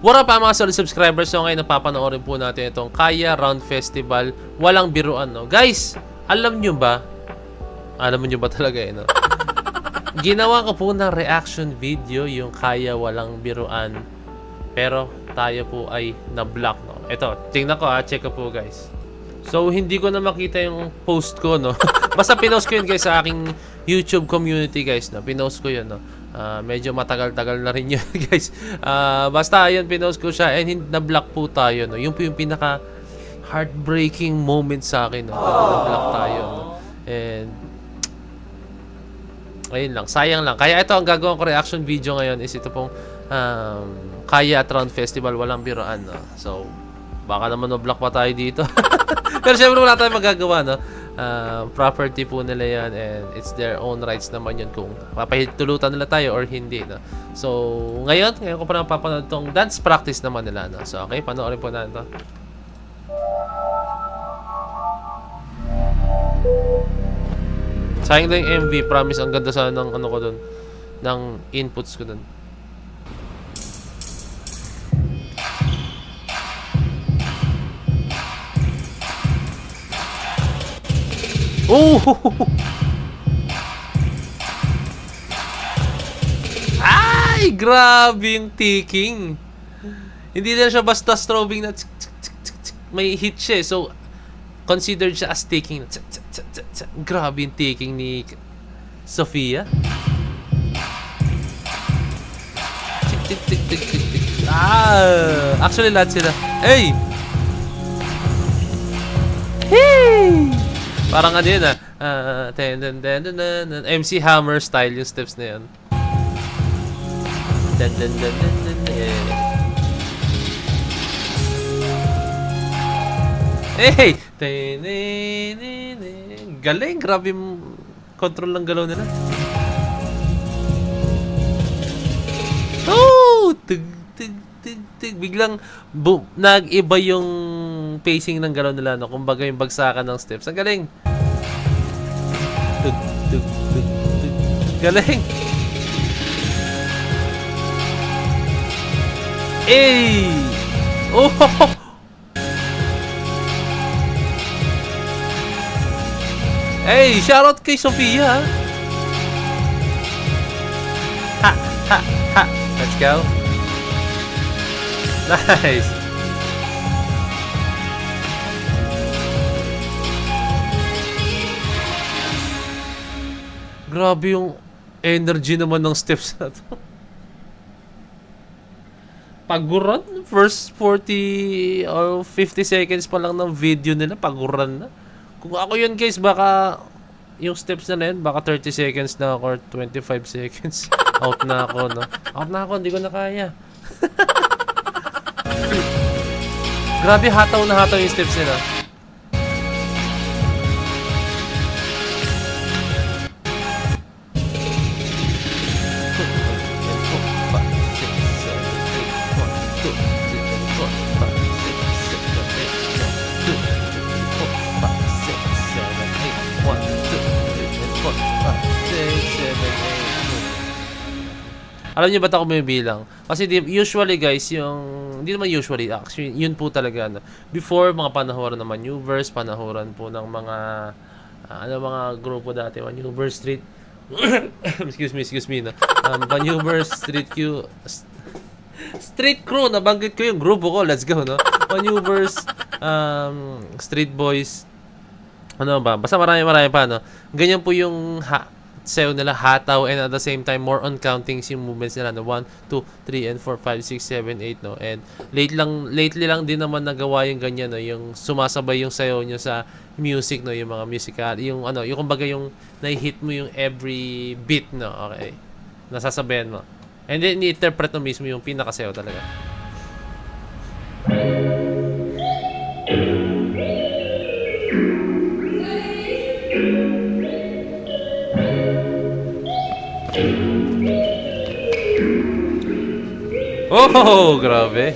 What up mga solid subscribers? So ngayon napapanoorin po natin itong Kaya Round Festival. Walang biruan, no? Guys, alam nyo ba? Alam nyo ba talaga no? Ginawa ko po ng reaction video yung Kaya Walang Biruan. Pero tayo po ay na-block, no? Ito, tingnan ko check ko po guys. So hindi ko na makita yung post ko, no? Basta pinost ko yun guys sa aking YouTube community guys, no? Pinost ko yun, no? Medyo matagal-tagal na rin yun guys. Basta ayun, pinost ko siya and na-block po tayo, no? Yung po yung pinaka heartbreaking moment sa akin, no? Na-block tayo, no? And ayun lang, sayang lang. Kaya ito ang gagawin ko reaction video ngayon is ito pong Kaya at Round Festival Walang Biruan, no? So baka naman no-block pa tayo dito. Pero syempre wala tayong magagawa, no? Property po nila yan and it's their own rights naman yun kung papahitulutan nila tayo or hindi, no? So ngayon ko pa naman papanood tong dance practice naman nila, no? So okay, panoorin po natin to. Sayang lang yung MV, promise ang ganda sana ng ano ko dun, ng inputs ko dun. Oh! Ay! Grabe yung ticking. Hindi na siya basta strobing na may hit siya. So, considered siya as ticking. Grabe yung ticking ni Sofia. Actually, lahat sila. Hey! Hey! Parang ano yun MC Hammer style yung steps na yun. Hey! Galing! Grabe yung control ng galaw nila. Oh! Biglang nag-iba yung pacing ng galaw nila, no? Kumbaga yung bagsakan ng steps. Ang galing! Galing! Hey! Oh! Hey! Shoutout kay Sofia! Ha! Ha! Ha! Let's go! Nice! Grabe yung energy naman ng steps na to. Paguran? First 40 or 50 seconds pa lang ng video nila, paguran na. Kung ako yun guys, baka yung steps na yun, baka 30 seconds na ako or 25 seconds. Out na ako, no? Out na ako, hindi ko na kaya. Grabe, hataw na hataw yung steps nila. Alam niyo ba't ako may bilang? Kasi usually guys, hindi naman usually, actually, yun po talaga, no? Before, mga panahoran ng Maneuvers, panahoran po ng mga, mga grupo dati, Maneuvers Street, excuse me, no? Maneuvers Street Street Crew, nabanggit ko yung grupo ko, let's go, no? Maneuvers, Street Boys, ano ba? Basta marami pa, no? Ganyan po yung sayo nila, hataw, and at the same time more on counting yung movements nila, no? 1, 2, 3, and 4, 5, 6, 7, 8, no? And lately lang din naman nagawa yung ganyan, no? Yung sumasabay yung sayo nyo sa music, no? Yung mga musical, yung kumbaga yung nai-hit mo yung every beat, no? Okay, nasasabayan mo and then ni-interpret mo mismo yung pinakasayo talaga. Oh, grabe.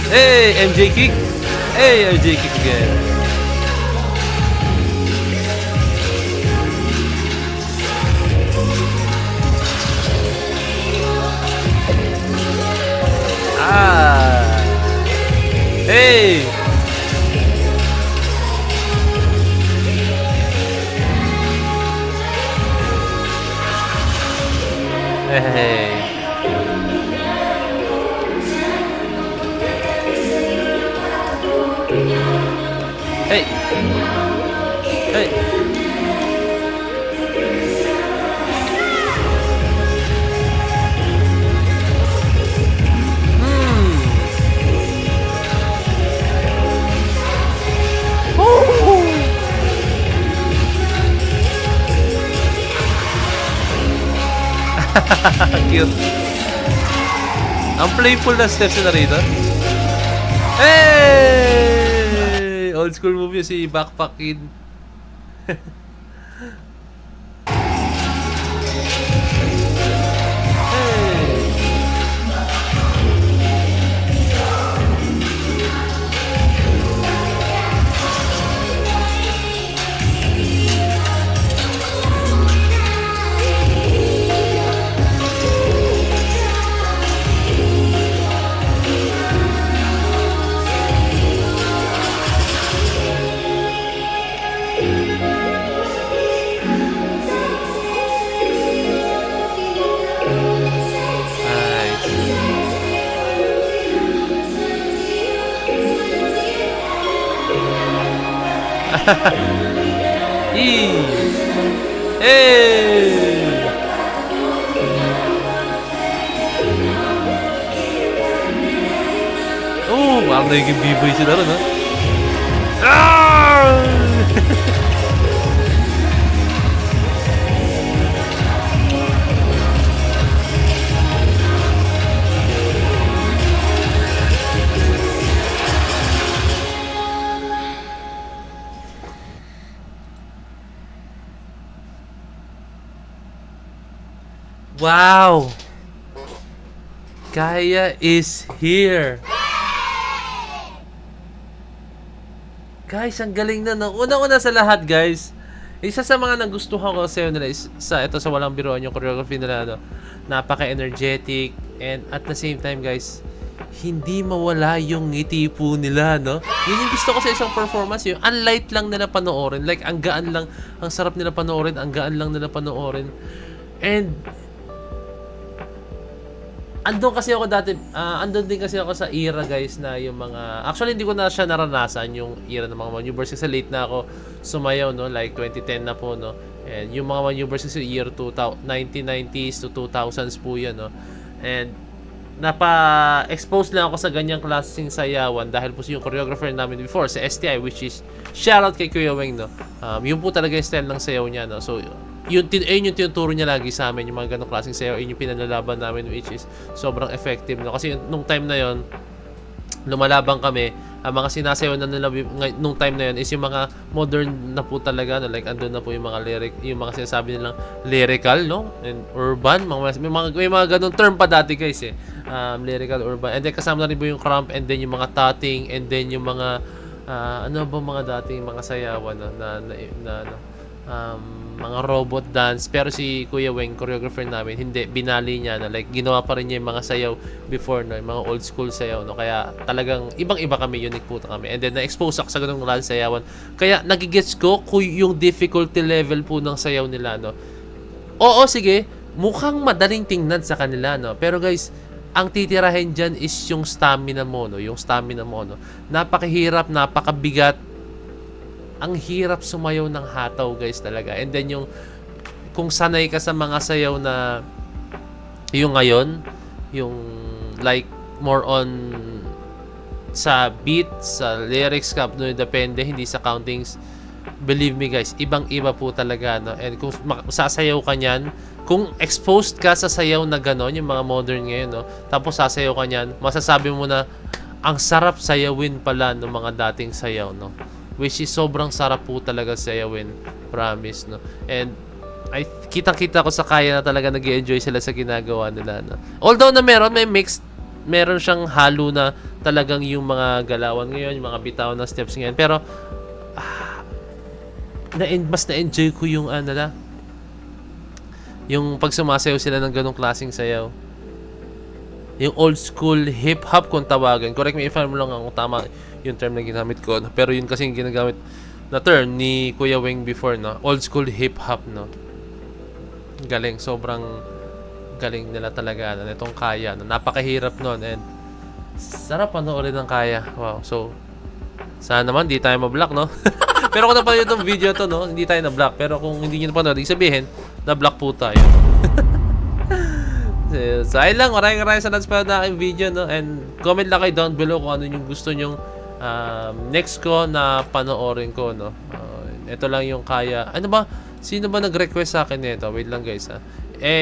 Hey, MJ kick. Hey, RJ kick again. Ah. Hey. Hey. Hey. Hey. Cute. Ang playful na steps na rito. Hey! Old school movie si Backpack Kid. Hey! Oh, parang naging b-boy sila rin, ha? Ah! Wow! Kaya is here. Guys, ang galing na, no? Una-una sa lahat, guys. Isa sa mga nagustuhan ko sa nila is sa walang biruan yung choreography nila, no? Napaka-energetic and at the same time, guys, hindi mawala yung ngiti po nila, no? Yun yung gusto ko sa isang performance, yung ang light lang nila panoorin. Like, ang gaan lang, ang sarap nila panoorin, ang gaan lang nila panoorin. And andun kasi ako dati, andun din kasi ako sa era, guys, na yung mga... Actually, hindi ko na siya naranasan, yung era ng mga maneuvers. Kasi late na ako sumayaw, no? Like, 2010 na po, no? And yung mga maneuvers kasi year 1990s to 2000s po yan, no? And napa-expose lang ako sa ganyang klaseng sayawan dahil po yung choreographer namin before, sa STI, which is shoutout kay Kuya Weng, no? Yun po talaga yung style ng sayaw niya, no? So, yung tinuturo niya lagi sa amin, yung mga ganong klaseng sayaw, yun yung pinanlalaban namin, which is sobrang effective, no? Kasi nung time na yon lumalaban kami, ang mga sinasayaw na nila nung time na yon is yung mga modern na po talaga, no? Like andun na po yung mga lyric, yung mga sinasabi nilang lyrical, no? And urban, may mga ganong term pa dati, guys, eh. Lyrical, urban, and then kasama na rin po yung cramp, and then yung mga tatting, and then yung mga ano ba mga dating mga sayawan, no? Mga robot dance, pero si Kuya Weng, choreographer namin, hindi, binali niya na like ginawa pa rin niya yung mga sayaw before, no, yung mga old school sayaw, no, kaya talagang ibang-iba kami, unique po kami, and then na-expose ako sa ganung klaseng sayawan, kaya nagigets ko kung yung difficulty level po ng sayaw nila, no. Oo, sige, mukhang madaling tingnan sa kanila, no, pero guys, ang titirahin dyan is yung stamina mo, no, yung stamina mo, no, napakahirap, napakabigat. Ang hirap sumayaw ng hataw, guys, talaga. And then yung kung sanay ka sa mga sayaw na yung ngayon, yung like more on sa beat, sa lyrics ka, no, depende, hindi sa countings. Believe me, guys, ibang-iba po talaga, no? And kung sasayaw ka niyan, kung exposed ka sa sayaw na gano'n, yung mga modern ngayon, no? Tapos sasayaw ka niyan, masasabi mo na ang sarap sayawin pala ng mga dating sayaw, no? Which is sobrang sarap po talaga sayawin, promise, no? And ay kitang-kita ko sa Kaya na talaga nag-i-enjoy sila sa ginagawa nila, no? Although na may mixed, meron siyang halo na talagang yung mga galawan ngayon, yung mga bitaw ng steps ngayon. Pero, mas na-enjoy ko yung yung pag sumasayaw sila ng ganong klaseng sayaw. Yung old school hip-hop kung tawagan. Correct me if I'm wrong kung tama yung term na ginamit ko. No? Pero yun kasi yung ginagamit na term ni Kuya Weng before, no? Old school hip-hop, no? Galing. Sobrang galing nila talaga. No? Itong Kaya. No? Napakahirap nun. And sarap panoorin ng Kaya. Wow. So, sana naman di tayo ma-block, no? Pero kung napanood itong video to, no? Hindi tayo na-block. Pero kung hindi nyo napanood, ibig sabihin, na-block po tayo. So, ayun lang. Maraming salamat sa na aking video, no? And comment lang kayo down below kung ano yung gusto nyong next ko na panoorin ko, no? Ito lang yung Kaya. Ano ba? Sino ba nag-request sa akin nito? Wait lang, guys, ha?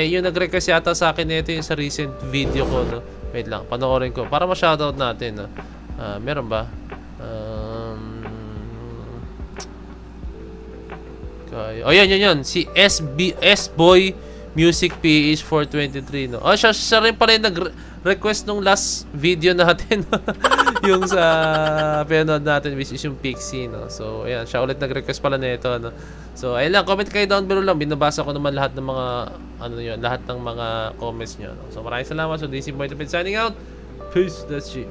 Yung nag-request yata sa akin nito yung sa recent video ko, no? Wait lang. Panoorin ko. Para ma-shoutout natin, no? Meron ba? Kaya. Oh, yan. Si S-Boy Music PH 423, no? Oh, siya rin pala yung nag-request nung last video natin. Yung sa pinanood natin, which is yung Pixie, no? So, ayan. Siya ulit nag-request pala na ito, no? So, ayun lang. Comment kayo down below lang. Binabasa ko naman lahat ng mga, lahat ng mga comments nyo, no? So, maraming salamat. So, this is Boy Tapid signing out. Peace. That's it.